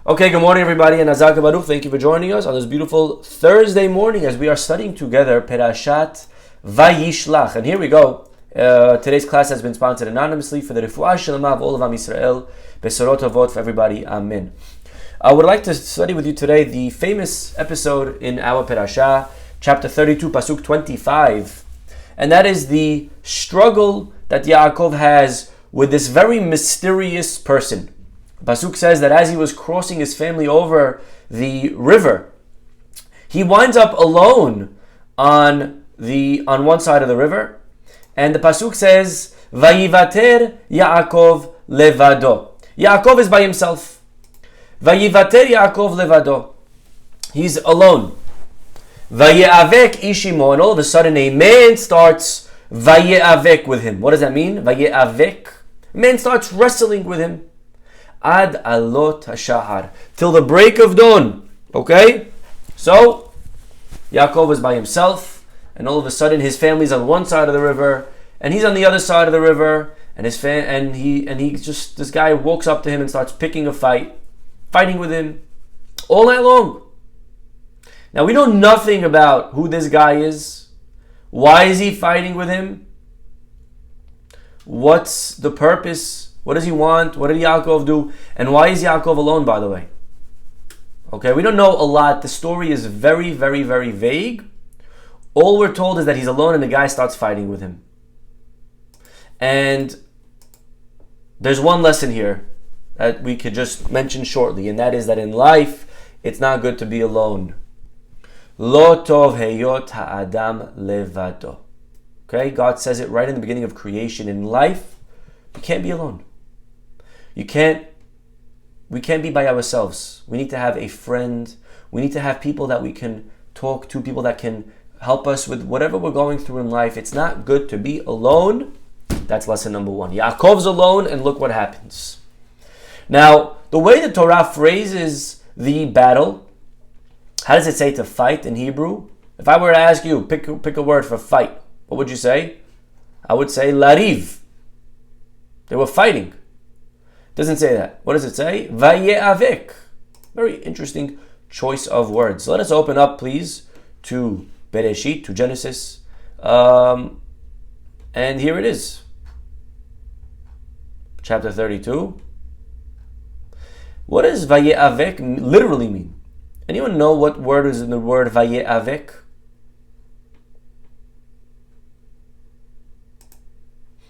Okay, good morning everybody, and Azaka Baruch, thank you for joining us on this beautiful Thursday morning as we are studying together Perashat Vayishlah. And here we go. Today's class has been sponsored anonymously for the Refuah Shalama of all of Am Yisrael. Besorot Tovot for everybody. Amen. I would like to study with you today the famous episode in our Perashah, chapter 32, Pasuk 25. And that is the struggle that Yaakov has with this very mysterious person. Pasuk says that as he was crossing his family over the river, he winds up alone on one side of the river, and the Pasuk says, Vayivater Yaakov levado. Yaakov is by himself. Vayivater Yaakov levado. He's alone. Vayeavek ishimo, and all of a sudden a man starts vayeavek with him. What does that mean? Vayeavek. Man starts wrestling with him. Ad alot hashahar, till the break of dawn. Okay, so Yaakov is by himself, and all of a sudden his family's on one side of the river, and he's on the other side of the river, and this guy walks up to him and starts picking a fighting with him all night long. Now we know nothing about who this guy is. Why is he fighting with him? What's the purpose? What does he want? What did Yaakov do? And why is Yaakov alone, by the way? Okay, we don't know a lot. The story is very, very, very vague. All we're told is that he's alone and the guy starts fighting with him. And there's one lesson here that we could just mention shortly, and that is that in life, it's not good to be alone. Lo tov heyot ha'adam levado. Okay, God says it right in the beginning of creation. In life, you can't be alone. We can't be by ourselves. We need to have a friend. We need to have people that we can talk to, people that can help us with whatever we're going through in life. It's not good to be alone. That's lesson number one. Yaakov's alone, and look what happens. Now, the way the Torah phrases the battle, how does it say to fight in Hebrew? If I were to ask you, pick a word for fight, what would you say? I would say lariv. They were fighting. Doesn't say that. What does it say? Vayeavek. Very interesting choice of words. Let us open up, please, to Bereshit, to Genesis. And here it is. Chapter 32. What does Vayeavek literally mean? Anyone know what word is in the word Vayeavek?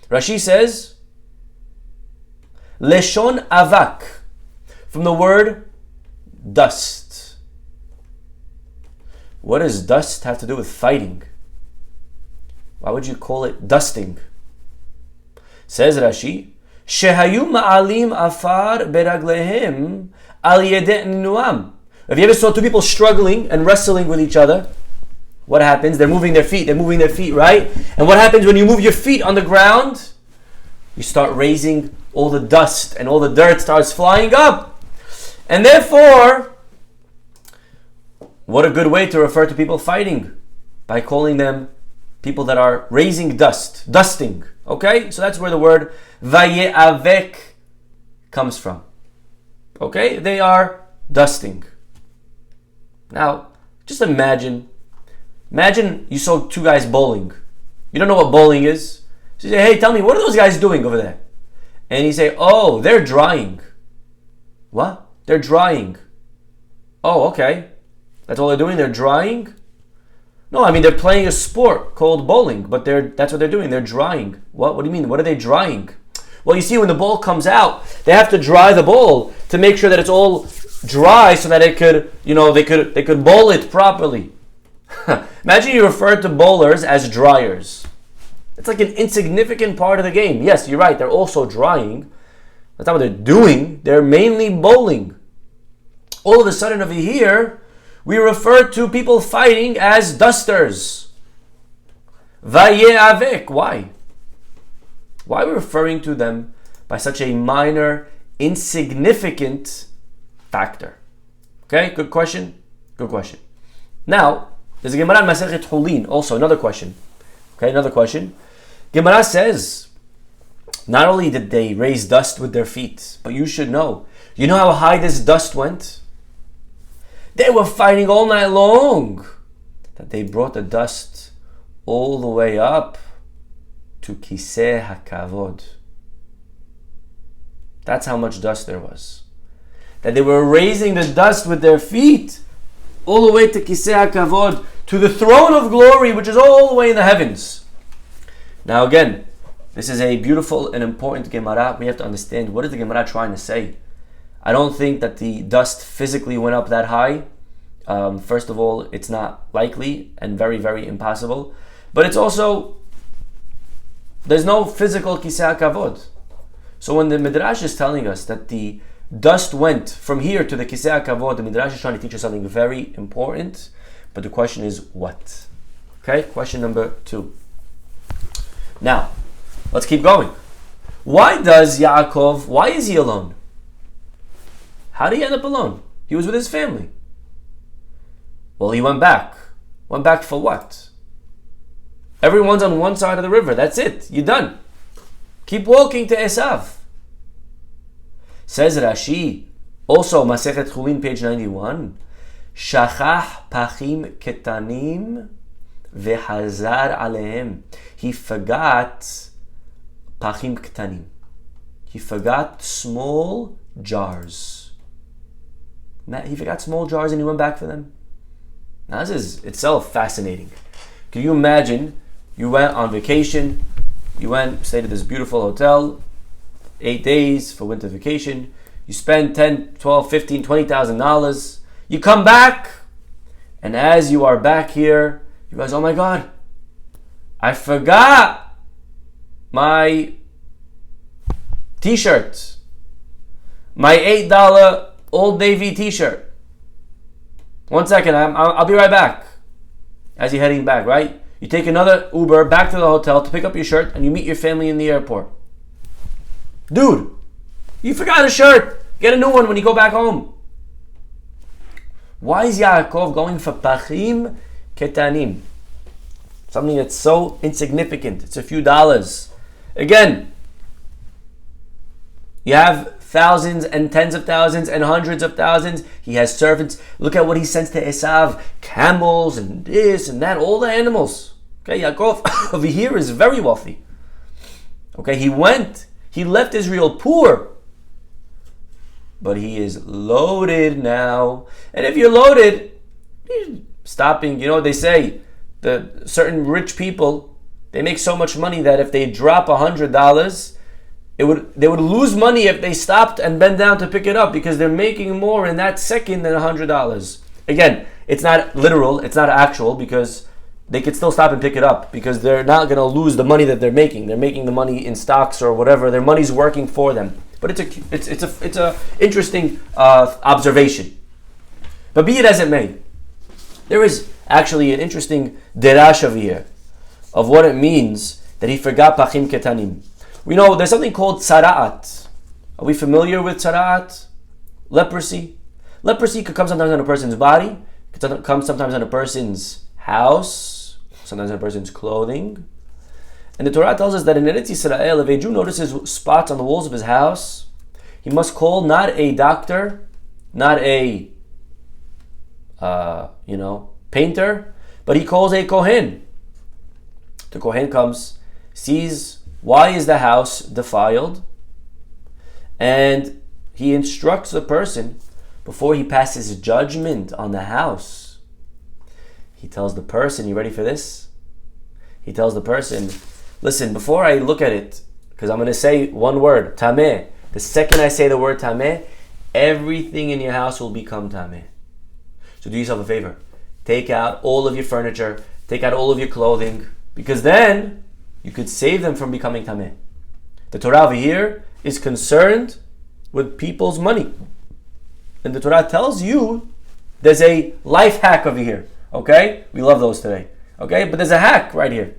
Rashi says, Leshon avak, from the word dust. What does dust have to do with fighting? Why would you call it dusting? Says Rashi, Shehayu ma'alim afar beraglehem al yedeh nuam. Have you ever saw two people struggling and wrestling with each other? What happens? They're moving their feet, right? And what happens when you move your feet on the ground? You start raising all the dust and all the dirt starts flying up. And therefore, what a good way to refer to people fighting, by calling them people that are raising dust, dusting. Okay? So that's where the word vayeavek comes from. Okay? They are dusting. Now, just imagine you saw two guys bowling. You don't know what bowling is. So you say, hey, tell me, what are those guys doing over there? And you say, oh, they're drying. What? They're drying. Oh, okay. That's all they're doing? They're drying? No, I mean, they're playing a sport called bowling, but that's what they're doing. They're drying. What do you mean? What are they drying? Well, you see, when the ball comes out, they have to dry the ball to make sure that it's all dry so that it could, they could bowl it properly. Imagine you refer to bowlers as dryers. It's like an insignificant part of the game. Yes, you're right. They're also drying. That's not what they're doing. They're mainly bowling. All of a sudden over here, we refer to people fighting as dusters. Vayeavek. Why? Why are we referring to them by such a minor, insignificant factor? Okay, good question. Good question. Now, there's a Gemara in Masechet Hulin. Also, another question. Okay, another question. Gemara says, not only did they raise dust with their feet, but you should know, You know how high this dust went? They were fighting all night long that they brought the dust all the way up to Kiseh HaKavod. That's how much dust there was. That they were raising the dust with their feet all the way to Kiseh HaKavod, to the throne of glory, which is all the way in the heavens. Now again, this is a beautiful and important Gemara. We have to understand, what is the Gemara trying to say? I don't think that the dust physically went up that high. First of all, it's not likely and very, very impossible. But it's also, there's no physical Kiseh HaKavod. So when the Midrash is telling us that the dust went from here to the Kiseh HaKavod, the Midrash is trying to teach us something very important. But the question is, what? Okay, question number 2. Now, let's keep going. Why is he alone? How did he end up alone? He was with his family. Well, he went back. Went back for what? Everyone's on one side of the river. That's it. You're done. Keep walking to Esav. Says Rashi, also Masechet Chulin, page 91, Shachach pachim ketanim vehazar alehem. He forgot pachim ketanim. He forgot small jars. He forgot small jars and he went back for them. Now this is itself fascinating. Can you imagine, you went on vacation, stayed at this beautiful hotel, 8 days for winter vacation, you spend $10, $12, $15, $20,000, you come back, and as you are back here, you guys, oh my God, I forgot my t-shirt, my $8 Old Navy t-shirt. 1 second, I'll be right back. As you're heading back, right? You take another Uber back to the hotel to pick up your shirt and you meet your family in the airport. Dude, you forgot a shirt. Get a new one when you go back home. Why is Yaakov going for pachim ketanim? Something that's so insignificant. It's a few dollars. Again, you have thousands and tens of thousands and hundreds of thousands. He has servants. Look at what he sends to Esav. Camels and this and that. All the animals. Okay, Yaakov over here is very wealthy. Okay, he left Israel poor. But he is loaded now. And if you're loaded, you're stopping. You know what they say? The certain rich people, they make so much money that if they drop $100, they would lose money if they stopped and bent down to pick it up, because they're making more in that second than $100. Again, it's not literal, it's not actual, because they could still stop and pick it up, because they're not going to lose the money that they're making. They're making the money in stocks or whatever. Their money's working for them. But it's a interesting observation. But be it as it may, there is actually an interesting derash over here of what it means that he forgot pachim ketanim. We know there's something called tzara'at. Are we familiar with tzara'at? Leprosy. Leprosy could come sometimes on a person's body, could come sometimes on a person's house, sometimes on a person's clothing. And the Torah tells us that in Eretz Yisrael, if a Jew notices spots on the walls of his house, he must call not a doctor, not a painter, but he calls a kohen. The kohen comes, sees why is the house defiled, and he instructs the person before he passes judgment on the house. He tells the person, you ready for this? He tells the person, listen, before I look at it, because I'm going to say one word, tameh. The second I say the word tameh, everything in your house will become tameh. So do yourself a favor. Take out all of your furniture, take out all of your clothing, because then you could save them from becoming tameh. The Torah over here is concerned with people's money. And the Torah tells you there's a life hack over here. Okay? We love those today. Okay? But there's a hack right here.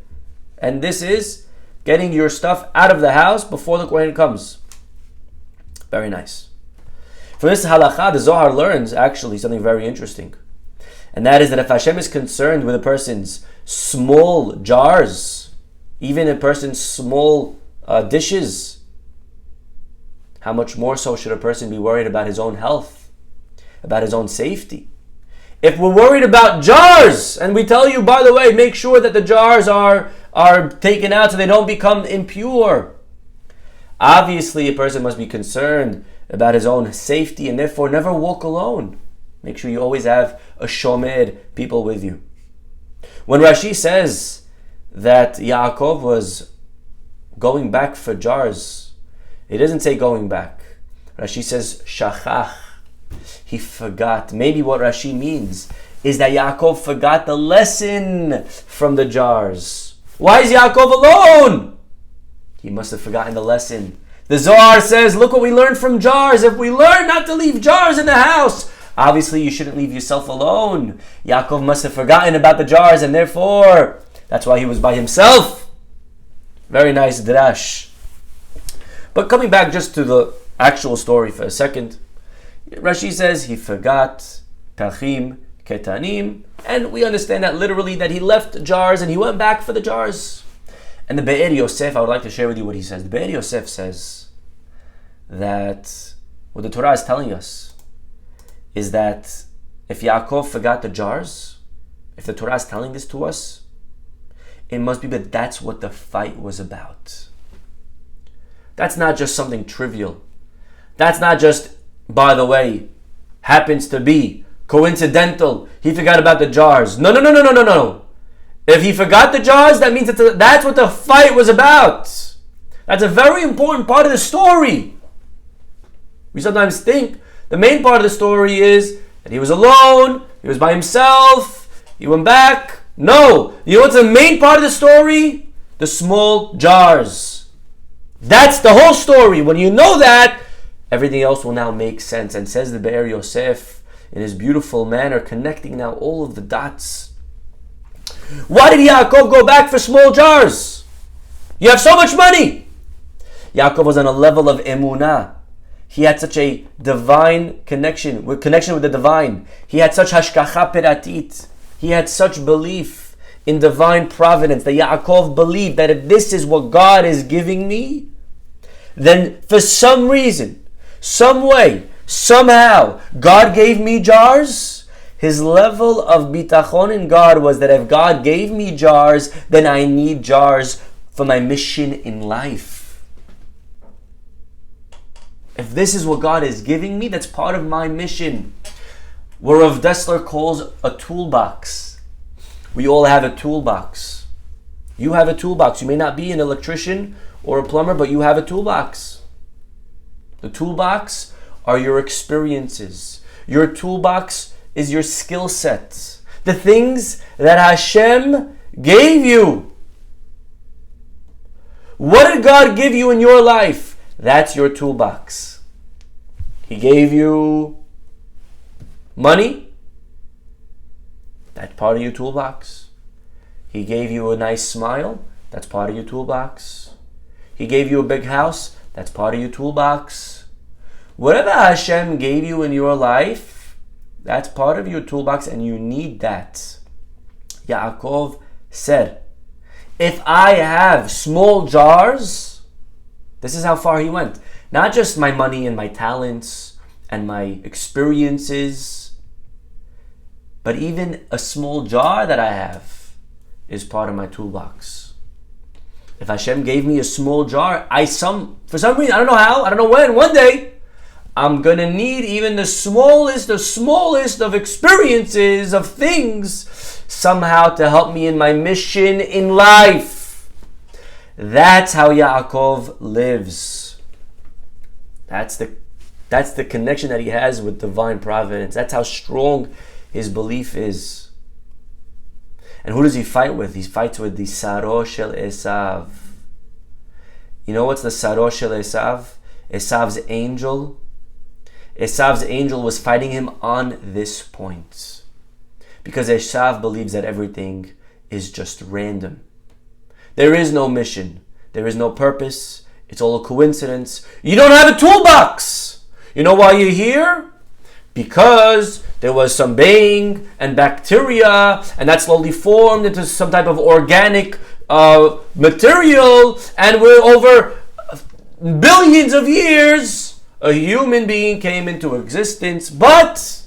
And this is getting your stuff out of the house before the Kohen comes. Very nice. From this halakha, the Zohar learns actually something very interesting. And that is that if Hashem is concerned with a person's small jars, even a person's small dishes, how much more so should a person be worried about his own health, about his own safety? If we're worried about jars, and we tell you, by the way, make sure that the jars are taken out so they don't become impure. Obviously, a person must be concerned about his own safety and therefore never walk alone. Make sure you always have a shomer, people with you. When Rashi says that Yaakov was going back for jars, it doesn't say going back. Rashi says shachach. He forgot. Maybe what Rashi means is that Yaakov forgot the lesson from the jars. Why is Yaakov alone? He must have forgotten the lesson. The Zohar says, look what we learned from jars. If we learn not to leave jars in the house, obviously you shouldn't leave yourself alone. Yaakov must have forgotten about the jars, and therefore, that's why he was by himself. Very nice drash. But coming back just to the actual story for a second, Rashi says he forgot tachim ketanim, and we understand that literally that he left jars and he went back for the jars. And the Be'er Yosef, I would like to share with you what he says. The Be'er Yosef says that what the Torah is telling us is that if Yaakov forgot the jars, if the Torah is telling this to us, it must be that that's what the fight was about. That's not just something trivial. That's not just, by the way, happens to be coincidental. He forgot about the jars. No. If he forgot the jars, that means that's what the fight was about. That's a very important part of the story. We sometimes think the main part of the story is that he was alone, he was by himself, he went back. No. You know what's the main part of the story? The small jars. That's the whole story. When you know that, everything else will now make sense. And says the Be'er Yosef in his beautiful manner, connecting now all of the dots. Why did Yaakov go back for small jars? You have so much money. Yaakov was on a level of emunah. He had such a divine connection with the divine. He had such hashkacha peratit. He had such belief in divine providence that Yaakov believed that if this is what God is giving me, then for some reason, some way, somehow, God gave me jars. His level of bitachon in God was that if God gave me jars, then I need jars for my mission in life. If this is what God is giving me, that's part of my mission. What Rav Dessler calls a toolbox. We all have a toolbox. You have a toolbox. You may not be an electrician or a plumber, but you have a toolbox. The toolbox are your experiences. Your toolbox is your skill set. The things that Hashem gave you. What did God give you in your life? That's your toolbox. He gave you money. That's part of your toolbox. He gave you a nice smile. That's part of your toolbox. He gave you a big house. That's part of your toolbox. Whatever Hashem gave you in your life, that's part of your toolbox, and you need that. Yaakov said, if I have small jars, this is how far he went. Not just my money and my talents and my experiences, but even a small jar that I have is part of my toolbox. If Hashem gave me a small jar, for some reason, I don't know how, I don't know when, one day, I'm going to need even the smallest of experiences, of things, somehow to help me in my mission in life. That's how Yaakov lives. That's the connection that he has with divine providence. That's how strong his belief is. And who does he fight with? He fights with the Saro Shel Esav. You know what's the Saro Shel Esav? Esav's angel. Esav's angel was fighting him on this point. Because Esav believes that everything is just random. There is no mission. There is no purpose. It's all a coincidence. You don't have a toolbox. You know why you're here? Because there was some baying and bacteria, and that slowly formed into some type of organic material, and we're over billions of years A human being came into existence, but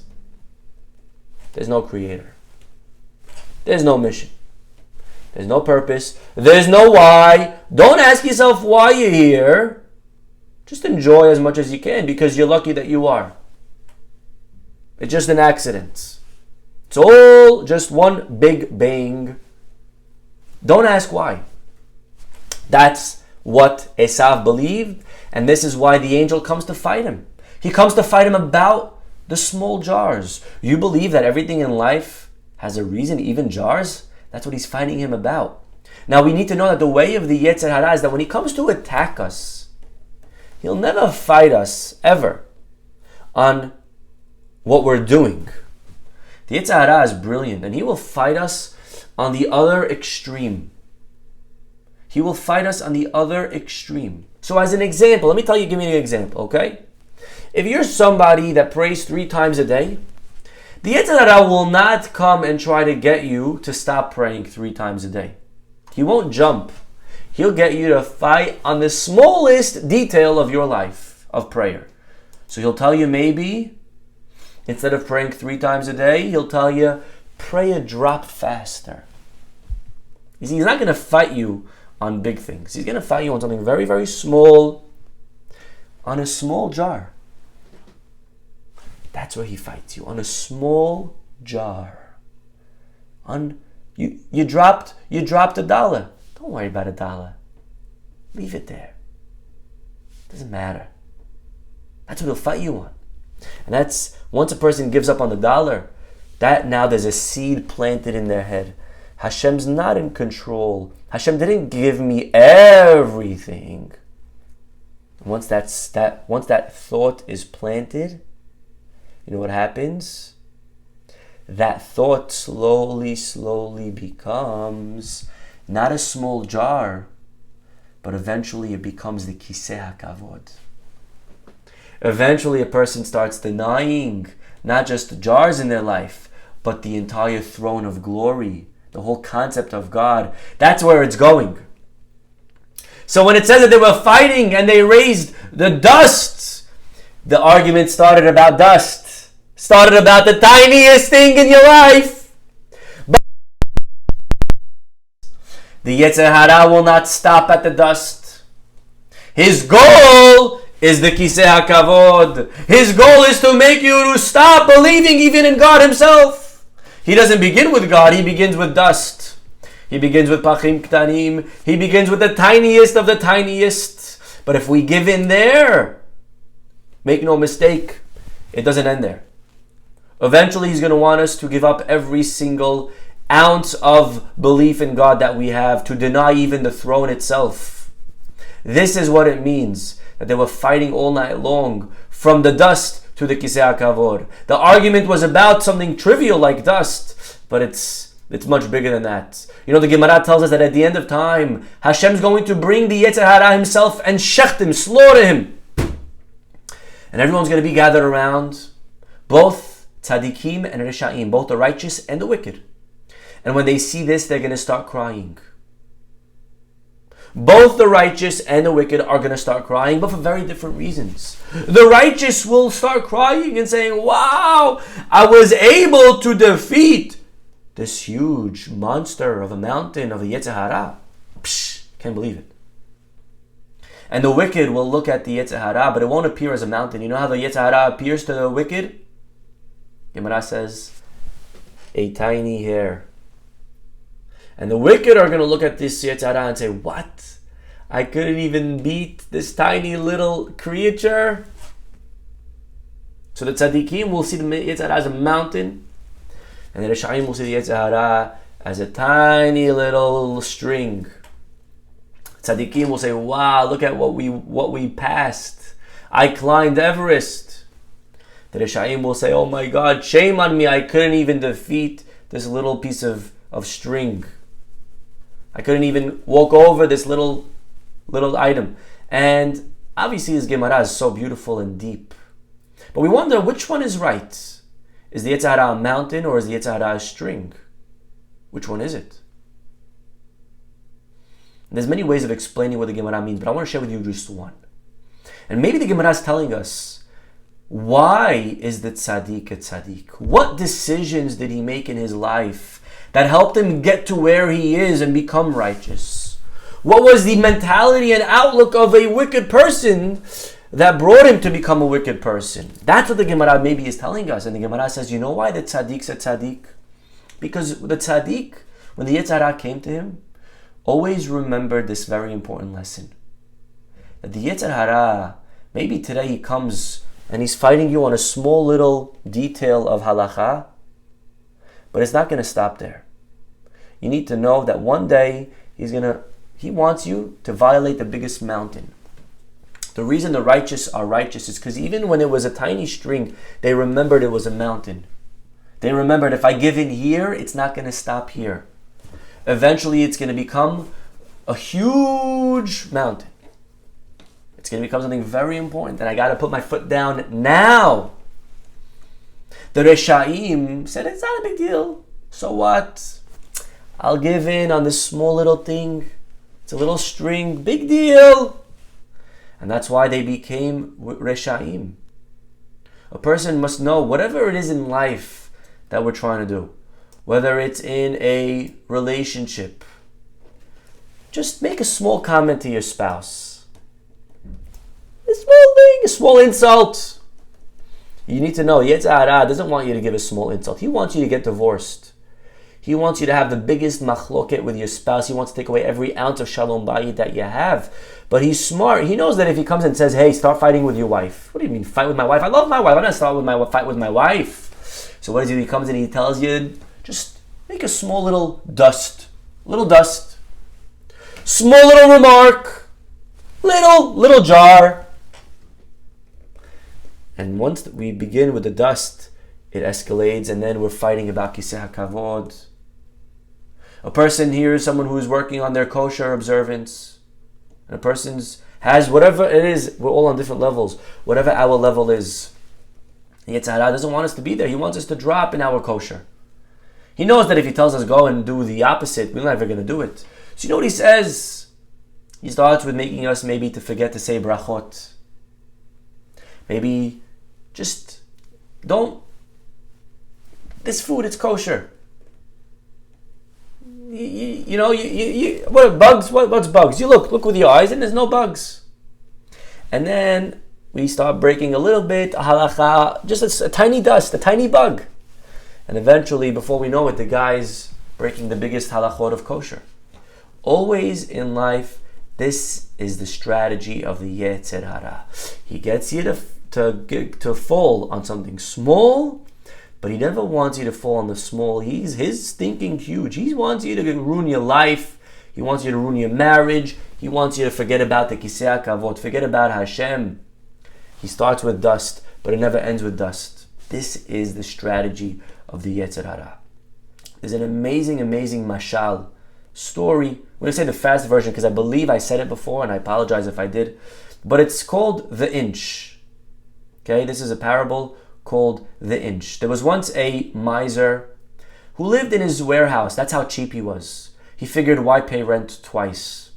there's no creator. There's no mission. There's no purpose. There's no why. Don't ask yourself why you're here. Just enjoy as much as you can because you're lucky that you are. It's just an accident. It's all just one big bang. Don't ask why. That's what Esav believed, and this is why the angel comes to fight him. He comes to fight him about the small jars. You believe that everything in life has a reason, even jars? That's what he's fighting him about. Now we need to know that the way of the Yetzer Hara is that when he comes to attack us, he'll never fight us, ever, on what we're doing. The Yetzer Hara is brilliant, and he will fight us on the other extreme. He will fight us on the other extreme. So as an example, let me give me an example, okay? If you're somebody that prays 3 times a day, the Yetzer Hara will not come and try to get you to stop praying 3 times a day. He won't jump. He'll get you to fight on the smallest detail of your life of prayer. So he'll tell you maybe, instead of praying 3 times a day, he'll tell you, pray a drop faster. He's not going to fight you on big things. He's going to fight you on something very, very small, on a small jar. That's where he fights you, on a small jar. You dropped $1. Don't worry about $1. Leave it there. Doesn't matter. That's what he'll fight you on. And that's, once a person gives up on the $1, that now there's a seed planted in their head. Hashem's not in control. Hashem didn't give me everything. Once that thought is planted, you know what happens? That thought slowly becomes not a small jar, but eventually it becomes the Kiseh HaKavod. Eventually a person starts denying not just the jars in their life, but the entire throne of glory, the whole concept of God. That's where it's going. So when it says that they were fighting and they raised the dust, the argument started about dust. Started about the tiniest thing in your life. But the Yetzer Hara will not stop at the dust. His goal is the Kiseh HaKavod. His goal is to make you to stop believing even in God himself. He doesn't begin with God, he begins with dust. He begins with Pachim Ktanim. He begins with the tiniest of the tiniest. But if we give in there, make no mistake, it doesn't end there. Eventually he's going to want us to give up every single ounce of belief in God that we have, to deny even the throne itself. This is what it means, that they were fighting all night long, from the dust to the Kiseh HaKavod. The argument was about something trivial like dust, but it's much bigger than that. You know, the Gemara tells us that at the end of time, Hashem's going to bring the Yetzer Hara himself and shecht him, slaughter him. And everyone's going to be gathered around, both tzaddikim and reshaim, both the righteous and the wicked. And when they see this, they're going to start crying. Both the righteous and the wicked are going to start crying, but for very different reasons. The righteous will start crying and saying, wow, I was able to defeat this huge monster of a mountain of the Yetzer Hara. Psh, can't believe it. And the wicked will look at the Yetzer Hara, but it won't appear as a mountain. You know how the Yetzer Hara appears to the wicked? Gemara says, a tiny hair. And the wicked are going to look at this Yetzer Hara and say, what? I couldn't even beat this tiny little creature? So the tzaddikim will see the Yetzer Hara as a mountain, and the reshaim will see the Yetzer Hara as a tiny little string. Tzaddikim will say, wow, look at what we passed. I climbed Everest. The reshaim will say, oh my God, shame on me, I couldn't even defeat this little piece of string. I couldn't even walk over this little item. And obviously his Gemara is so beautiful and deep. But we wonder, which one is right? Is the Yetzer Hara a mountain or is the Yetzer Hara a string? Which one is it? And there's many ways of explaining what the Gemara means, but I want to share with you just one. And maybe the Gemara is telling us, why is the tzaddik a tzaddik? What decisions did he make in his life that helped him get to where he is and become righteous? What was the mentality and outlook of a wicked person that brought him to become a wicked person? That's what the Gemara maybe is telling us. And the Gemara says, you know why the tzaddik's a tzaddik? Because the tzaddik, when the Yetzer Hara came to him, always remembered this very important lesson. That the Yetzer Hara, maybe today he comes and he's fighting you on a small little detail of halacha, but it's not going to stop there. You need to know that one day he wants you to violate the biggest mountain. The reason the righteous are righteous is because even when it was a tiny string, they remembered it was a mountain. They remembered, if I give in here, it's not going to stop here. Eventually, it's going to become a huge mountain. It's going to become something very important, and I got to put my foot down now. The Reshaim said, it's not a big deal. So what? I'll give in on this small little thing. It's a little string. Big deal. And that's why they became Reshaim. A person must know whatever it is in life that we're trying to do, whether it's in a relationship, just make a small comment to your spouse. A small thing, a small insult. You need to know, Yetzer Hara doesn't want you to give a small insult. He wants you to get divorced. He wants you to have the biggest machloket with your spouse. He wants to take away every ounce of shalom bayit that you have. But he's smart. He knows that if he comes and says, hey, start fighting with your wife. What do you mean, fight with my wife? I love my wife. I'm not start with my fight with my wife. So what does he do? He comes and he tells you, just make a small little dust. Small little remark. Little jar. And once we begin with the dust, it escalates, and then we're fighting about kiseh hakavod. A person hears someone who is working on their kosher observance, and a person has whatever it is. We're all on different levels. Whatever our level is, Yetzer Hara doesn't want us to be there. He wants us to drop in our kosher. He knows that if he tells us go and do the opposite, we're never going to do it. So you know what he says? He starts with making us maybe to forget to say brachot. Maybe just don't. This food, it's kosher. What are bugs? What's bugs? You look with your eyes and there's no bugs. And then we start breaking a little bit, halacha, just a tiny dust, a tiny bug. And eventually, before we know it, the guy's breaking the biggest halachot of kosher. Always in life, this is the strategy of the Yetzer Hara. He gets you to fall on something small, but he never wants you to fall on the small. His thinking huge. He wants you to ruin your life. He wants you to ruin your marriage. He wants you to forget about the kiseh hakavod, forget about Hashem. He starts with dust, but it never ends with dust. This is the strategy of the Yetzer Hara. There's an amazing mashal story. I'm going to say the fast version because I believe I said it before, and I apologize if I did. But it's called the inch. Okay, this is a parable called the inch. There was once a miser who lived in his warehouse. That's how cheap he was. He figured, why pay rent twice?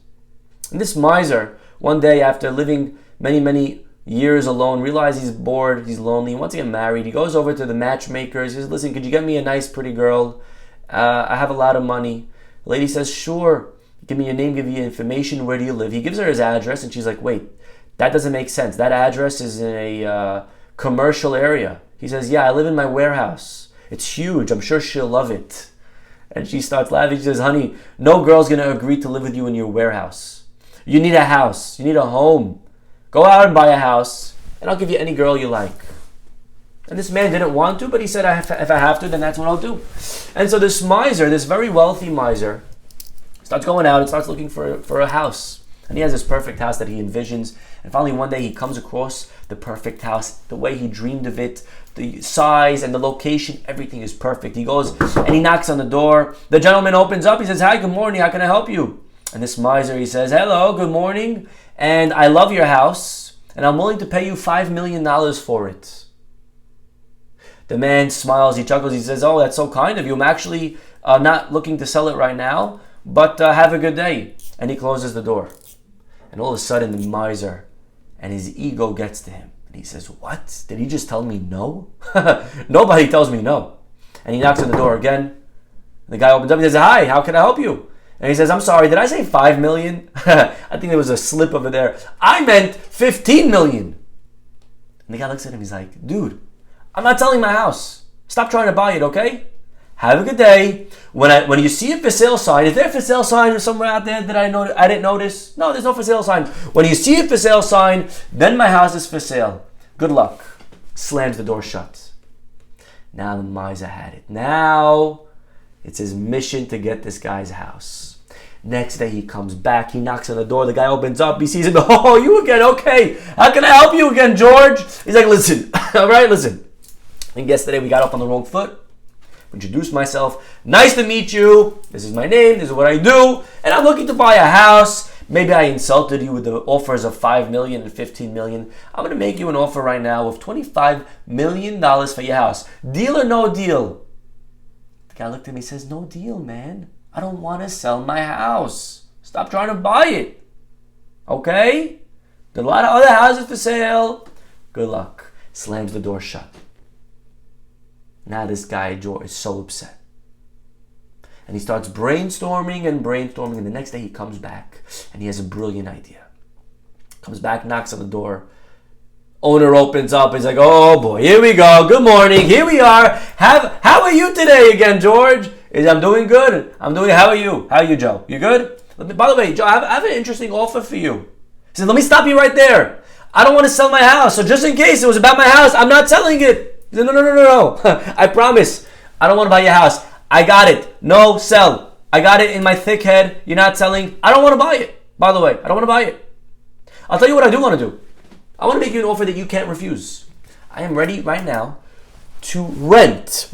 And this miser, one day after living many years alone, realized he's bored, he's lonely, he wants to get married. He goes over to the matchmakers. He says, listen, could you get me a nice pretty girl? I have a lot of money. The lady says, sure. Give me your name, give me your information. Where do you live? He gives her his address, and she's like, wait, that doesn't make sense. That address is in a commercial area. He says, yeah, I live in my warehouse. It's huge. I'm sure she'll love it. And she starts laughing. She says, honey, no girl's going to agree to live with you in your warehouse. You need a house. You need a home. Go out and buy a house, and I'll give you any girl you like. And this man didn't want to, but he said, if I have to, then that's what I'll do. And so this miser, this very wealthy miser, starts going out and starts looking for a house. And he has this perfect house that he envisions. And finally one day he comes across the perfect house, the way he dreamed of it, the size and the location, everything is perfect. He goes and he knocks on the door. The gentleman opens up. He says, hi, good morning. How can I help you? And this miser, he says, hello, good morning. And I love your house. And I'm willing to pay you $5 million for it. The man smiles, he chuckles, he says, oh, that's so kind of you. I'm actually not looking to sell it right now, but have a good day. And he closes the door. And all of a sudden, the miser And his ego gets to him. And he says, what? Did he just tell me no? Nobody tells me no. And he knocks on the door again. And the guy opens up and says, hi, how can I help you? And he says, I'm sorry, did I say 5 million? I think there was a slip over there. I meant 15 million. And the guy looks at him, he's like, dude, I'm not selling my house. Stop trying to buy it, okay? Have a good day. When you see a for sale sign, is there a for sale sign somewhere out there that I didn't notice? No, there's no for sale sign. When you see a for sale sign, then my house is for sale. Good luck. Slams the door shut. Now the miser had it. Now it's his mission to get this guy's house. Next day he comes back, he knocks on the door, the guy opens up, he sees him, oh, you again, okay. How can I help you again, George? He's like, listen, all right, listen. And yesterday we got off on the wrong foot. Introduced myself. Nice to meet you. This is my name. This is what I do. And I'm looking to buy a house. Maybe I insulted you with the offers of 5 million and 15 million. I'm going to make you an offer right now of $25 million for your house. Deal or no deal? The guy looked at me and says, no deal, man. I don't want to sell my house. Stop trying to buy it. Okay? There's a lot of other houses for sale. Good luck. Slams the door shut. Now this guy, George, is so upset. And he starts brainstorming, and the next day he comes back, and he has a brilliant idea. Comes back, knocks on the door. Owner opens up, he's like, oh boy, here we go, good morning, here we are. How are you today again, George? I'm doing good. How are you? How are you, Joe? You good? By the way, Joe, I have an interesting offer for you. He said, let me stop you right there. I don't want to sell my house, so just in case it was about my house, I'm not selling it. He said, no. I promise. I don't want to buy your house. I got it. No, sell. I got it in my thick head. You're not selling. I don't want to buy it. By the way, I don't want to buy it. I'll tell you what I do want to do. I want to make you an offer that you can't refuse. I am ready right now to rent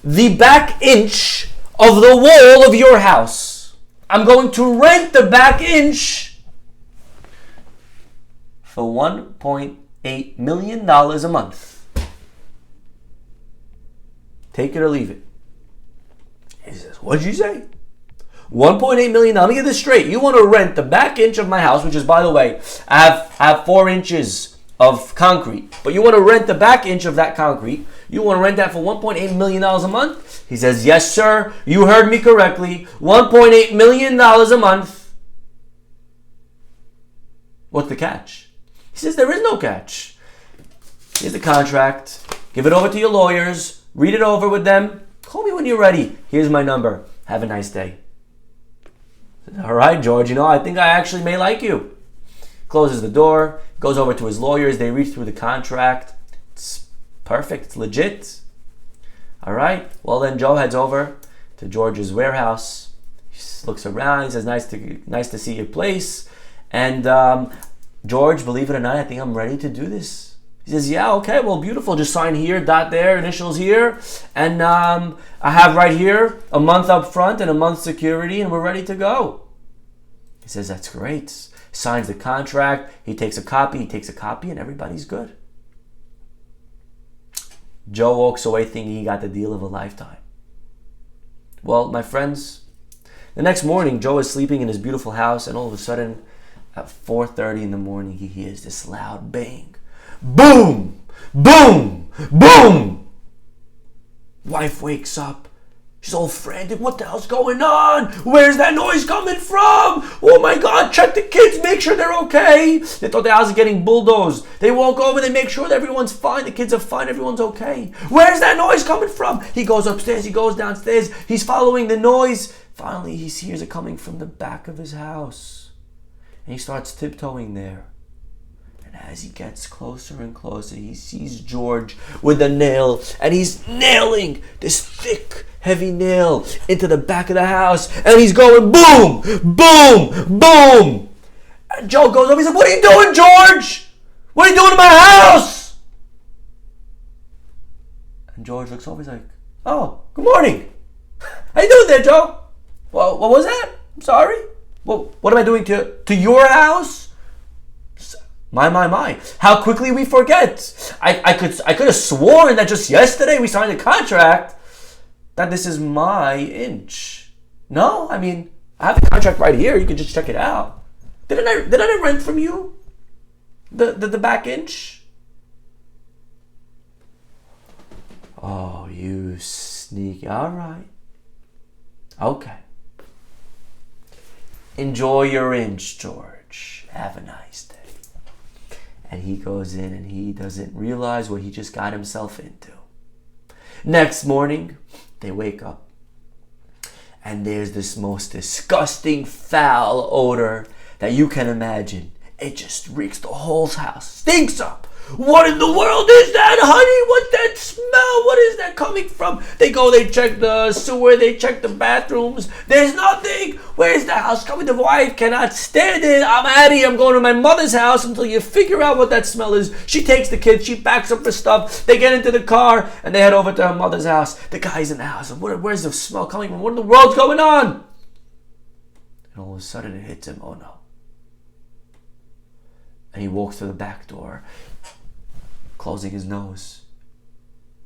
the back inch of the wall of your house. I'm going to rent the back inch for $1.8 million a month. Take it or leave it. He says, what'd you say? $1.8 million. Let me get this straight. You want to rent the back inch of my house, which is, by the way, I have 4 inches of concrete, but you want to rent the back inch of that concrete. You want to rent that for $1.8 million a month? He says, yes, sir. You heard me correctly. $1.8 million a month. What's the catch? He says, there is no catch. Here's the contract. Give it over to your lawyers. Read it over with them. Call me when you're ready. Here's my number. Have a nice day. All right, George, I think I actually may like you. Closes the door, goes over to his lawyers. They read through the contract. It's perfect. It's legit. All right. Well, then Joe heads over to George's warehouse. He looks around. He says, nice to see your place. And George, believe it or not, I think I'm ready to do this. He says, yeah, okay, well, beautiful. Just sign here, dot there, initials here. And I have right here a month up front and a month security, and we're ready to go. He says, that's great. Signs the contract. He takes a copy, and everybody's good. Joe walks away thinking he got the deal of a lifetime. Well, my friends, the next morning, Joe is sleeping in his beautiful house, and all of a sudden, at 4:30 in the morning, he hears this loud bang. Boom! Boom! Boom! Wife wakes up. She's all frantic. What the hell's going on? Where's that noise coming from? Oh my God, check the kids, make sure they're okay. They thought the house is getting bulldozed. They walk over, they make sure that everyone's fine. The kids are fine, everyone's okay. Where's that noise coming from? He goes upstairs, he goes downstairs. He's following the noise. Finally, he hears it coming from the back of his house. And he starts tiptoeing there. As he gets closer and closer, he sees George with a nail, and he's nailing this thick, heavy nail into the back of the house, and he's going boom, boom, boom. And Joe goes over, he said, what are you doing, George? What are you doing to my house? And George looks over, he's like, oh, good morning. How you doing there, Joe? Well, what was that? I'm sorry. Well, what am I doing to your house? My. How quickly we forget. I could have sworn that just yesterday we signed a contract that this is my inch. No, I have the contract right here. You can just check it out. Didn't I rent from you? the back inch? Oh, you sneaky. All right. Okay. Enjoy your inch, George. Have a nice day. And he goes in and he doesn't realize what he just got himself into. Next morning, they wake up. And there's this most disgusting, foul odor that you can imagine. It just reeks the whole house. Stinks up. What in the world is that, honey? What's that smell? What is that coming from? They check the sewer, they check the bathrooms. There's nothing. Where's the house coming? The wife cannot stand it. I'm out of here. I'm going to my mother's house until you figure out what that smell is. She takes the kids. She packs up her stuff. They get into the car and they head over to her mother's house. The guy's in the house. Where's the smell coming from? What in the world's going on? And all of a sudden it hits him. Oh no. And he walks to the back door, closing his nose.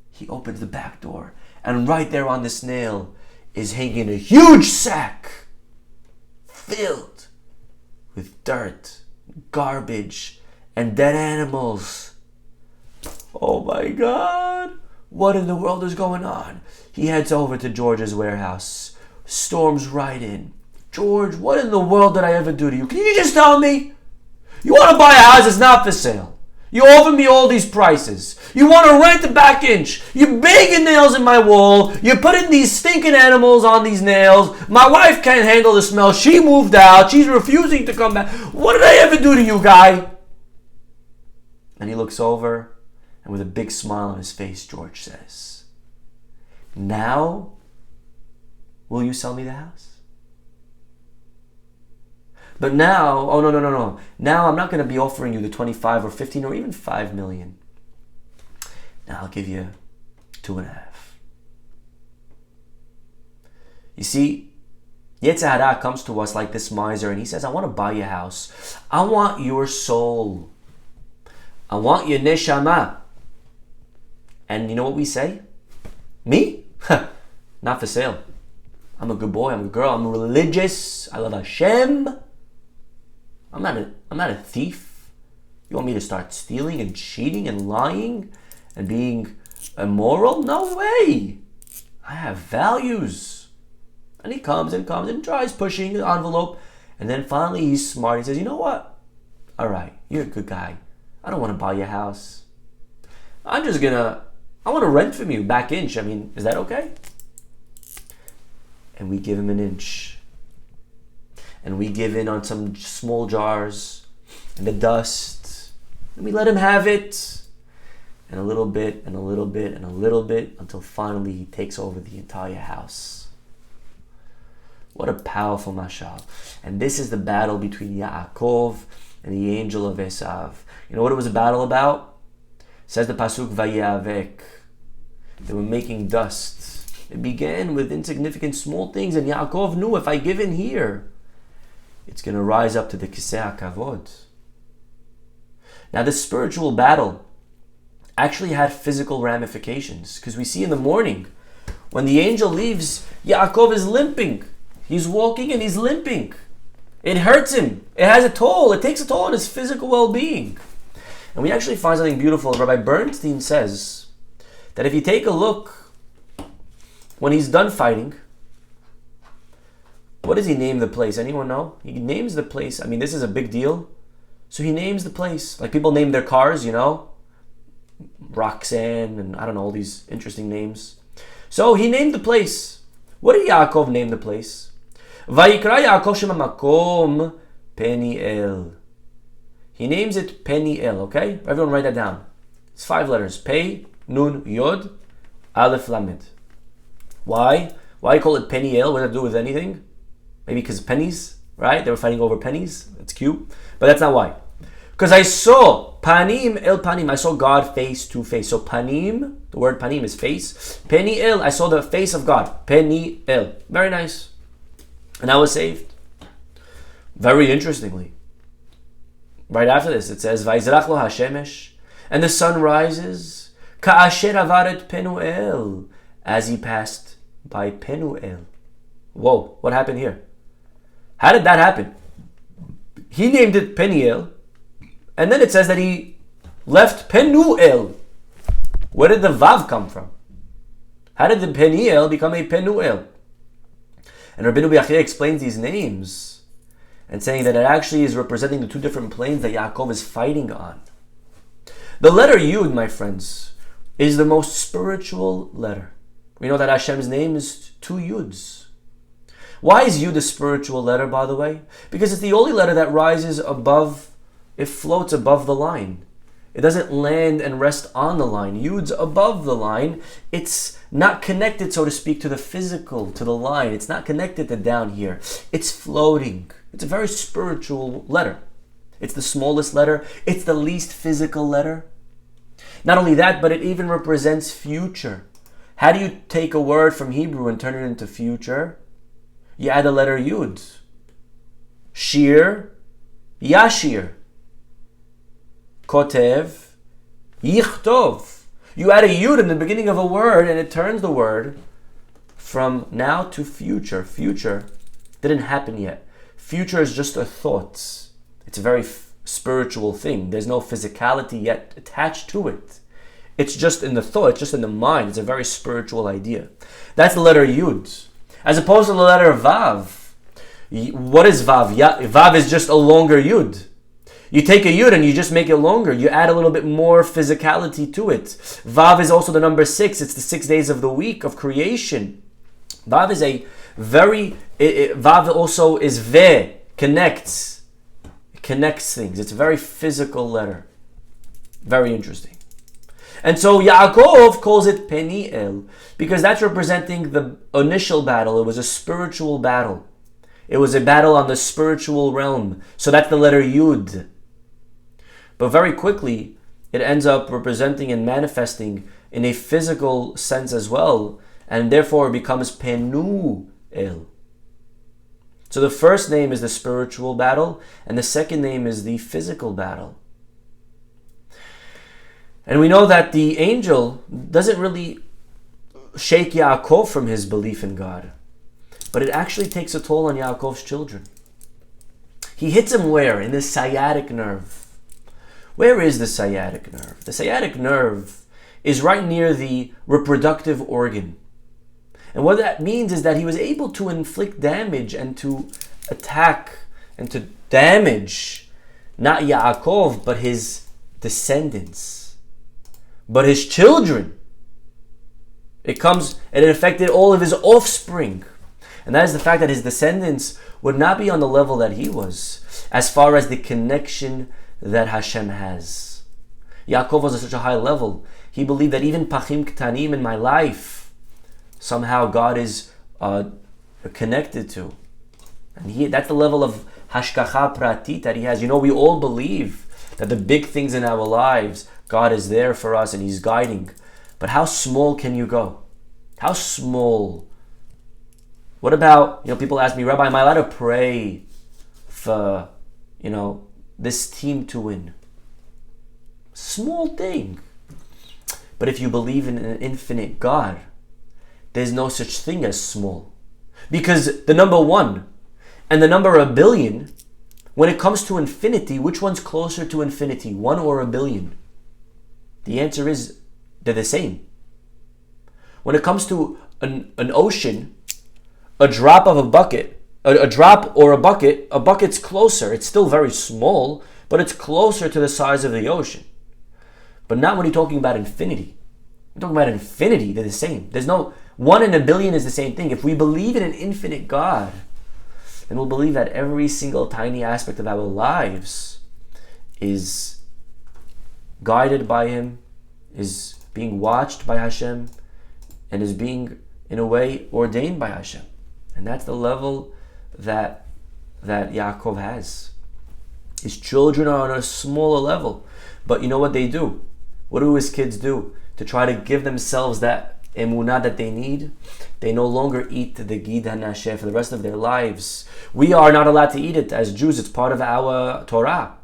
He opens the back door, and right there on this nail is hanging a huge sack filled with dirt, garbage, and dead animals. Oh my God! What in the world is going on? He heads over to George's warehouse, storms right in. George, what in the world did I ever do to you? Can you just tell me? You want to buy a house, it's not for sale. You offer me all these prices. You want to rent a back inch. You're banging nails in my wall. You're putting these stinking animals on these nails. My wife can't handle the smell. She moved out. She's refusing to come back. What did I ever do to you, guy? And he looks over, and with a big smile on his face, George says, now, will you sell me the house? But now, oh no. Now I'm not going to be offering you the 25 or 15 or even 5 million. Now I'll give you 2.5. You see, Yetzer Hara comes to us like this miser and he says, I want to buy your house. I want your soul. I want your neshama. And you know what we say? Me? Not for sale. I'm a good boy, I'm a girl, I'm religious, I love Hashem. I'm not a thief. You want me to start stealing and cheating and lying and being immoral? No way. I have values. And he comes and tries pushing the envelope. And then finally he's smart. He says, you know what? All right, you're a good guy. I don't want to buy your house. I want to rent from you back inch. I mean, is that okay? And we give him an inch. And we give in on some small jars and the dust. And we let him have it. And a little bit, and a little bit, and a little bit, until finally he takes over the entire house. What a powerful mashal. And this is the battle between Yaakov and the angel of Esav. You know what it was a battle about? Says the pasuk, Vayavek. They were making dust. It began with insignificant small things, and Yaakov knew, if I give in here, it's going to rise up to the Kisei HaKavod. Now this spiritual battle actually had physical ramifications, because we see in the morning, when the angel leaves, Yaakov is limping. He's walking and he's limping. It hurts him. It has a toll. It takes a toll on his physical well-being. And we actually find something beautiful. Rabbi Bernstein says that if you take a look, when he's done fighting, what does he name the place? Anyone know? He names the place. I mean, this is a big deal. So he names the place. Like people name their cars, you know? Roxanne and I don't know, all these interesting names. So he named the place. What did Yaakov name the place? Vayikra Yaakov Shem HaMakom Peniel. He names it Peniel, okay? Everyone write that down. It's 5 letters. Pei, Nun, Yod, Aleph, Lamed. Why? Why call it Peniel? What does it do with anything? Maybe because pennies, right? They were fighting over pennies. That's cute. But that's not why. Because I saw Panim El Panim. I saw God face to face. So Panim, the word Panim is face. Peniel, I saw the face of God. Peniel. Very nice. And I was saved. Very interestingly. Right after this, it says, Vayizrach lo hashemesh. And the sun rises. Ka'asher avaret Penuel. As he passed by Penuel. Whoa, what happened here? How did that happen? He named it Peniel, And then it says that he left Penuel. Where did the Vav come from? How did the Peniel become a Penuel? And Rabbeinu B'Yachia explains these names and saying that it actually is representing the two different planes that Yaakov is fighting on. The letter Yud, my friends, is the most spiritual letter. We know that Hashem's name is two Yuds. Why is Yud a spiritual letter, by the way? Because it's the only letter that rises above, it floats above the line. It doesn't land and rest on the line. Yud's above the line. It's not connected, so to speak, to the physical, to the line. It's not connected to down here. It's floating. It's a very spiritual letter. It's the smallest letter. It's the least physical letter. Not only that, but it even represents future. How do you take a word from Hebrew and turn it into future? You add the letter Yud. Shir, Yashir. Kotev, Yichtov. You add a Yud in the beginning of a word and it turns the word from now to future. Future didn't happen yet. Future is just a thought. It's a very spiritual thing. There's no physicality yet attached to it. It's just in the thought, it's just in the mind. It's a very spiritual idea. That's the letter Yud. As opposed to the letter Vav. What is Vav? Vav is just a longer Yud. You take a Yud and you just make it longer. You add a little bit more physicality to it. Vav is also the number 6. It's the 6 days of the week of creation. Vav is a very... Vav also is Ve, connects. It connects things. It's a very physical letter. Very interesting. And so Yaakov calls it Peniel because that's representing the initial battle. It was a spiritual battle. It was a battle on the spiritual realm. So that's the letter Yud. But very quickly, it ends up representing and manifesting in a physical sense as well. And therefore it becomes Penuel. So the first name is the spiritual battle. And the second name is the physical battle. And we know that the angel doesn't really shake Yaakov from his belief in God. But it actually takes a toll on Yaakov's children. He hits him where? In the sciatic nerve. Where is the sciatic nerve? The sciatic nerve is right near the reproductive organ. And what that means is that he was able to inflict damage and to attack and to damage not Yaakov, but his descendants. But his children. It affected all of his offspring. And that is the fact that his descendants would not be on the level that he was, as far as the connection that Hashem has. Yaakov was at such a high level. He believed that even Pachim Ktanim in my life, somehow God is connected to. And that's the level of Hashgacha Pratit that he has. You know, we all believe that the big things in our lives, God is there for us and He's guiding. But how small can you go? How small? What about, people ask me, Rabbi, am I allowed to pray for, this team to win? Small thing. But if you believe in an infinite God, there's no such thing as small. Because the number 1 and the number 1 billion, when it comes to infinity, which one's closer to infinity, 1 or 1 billion? The answer is they're the same. When it comes to an ocean, a drop of a bucket, a drop or a bucket's closer. It's still very small, but it's closer to the size of the ocean. But not when you're talking about infinity. You're talking about infinity, they're the same. There's no 1 in 1 billion is the same thing. If we believe in an infinite God, then we'll believe that every single tiny aspect of our lives is guided by Him, is being watched by Hashem, and is being, in a way, ordained by Hashem. And that's the level that Yaakov has. His children are on a smaller level. But you know what they do? What do his kids do? To try to give themselves that emunah that they need, they no longer eat the gid hanasheh for the rest of their lives. We are not allowed to eat it as Jews. It's part of our Torah.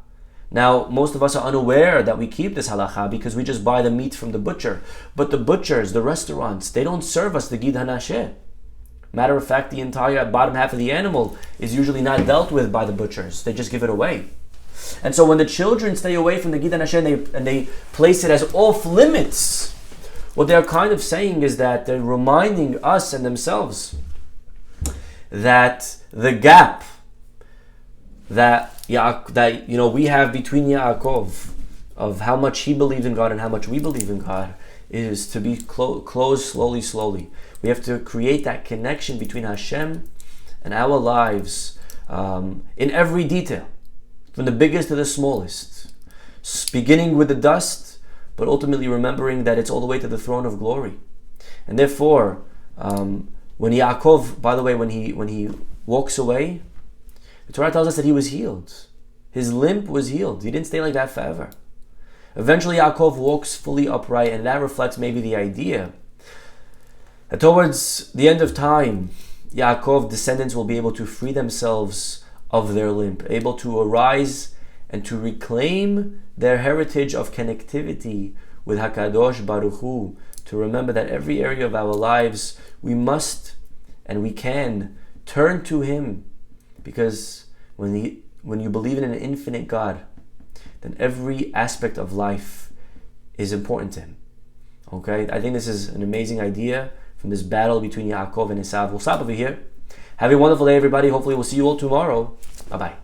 Now, most of us are unaware that we keep this halacha because we just buy the meat from the butcher. But the butchers, the restaurants, they don't serve us the gid hanasheh. Matter of fact, the entire bottom half of the animal is usually not dealt with by the butchers. They just give it away. And so when the children stay away from the Gidan Hashem and they place it as off limits, what they're kind of saying is that they're reminding us and themselves that the gap that we have between Yaakov, of how much he believed in God and how much we believe in God, is to be closed slowly. We have to create that connection between Hashem and our lives in every detail, from the biggest to the smallest, beginning with the dust, but ultimately remembering that it's all the way to the throne of glory. And therefore, when Yaakov, by the way, when he walks away, the Torah tells us that he was healed. His limp was healed. He didn't stay like that forever. Eventually, Yaakov walks fully upright, and that reflects maybe the idea that towards the end of time, Yaakov's descendants will be able to free themselves of their limp, able to arise and to reclaim their heritage of connectivity with HaKadosh Baruch Hu, to remember that every area of our lives we must and we can turn to Him, because when you believe in an infinite God, then every aspect of life is important to Him. Okay, I think this is an amazing idea from this battle between Yaakov and Esav. We'll stop over here. Have a wonderful day, everybody. Hopefully we'll see you all tomorrow. Bye-bye.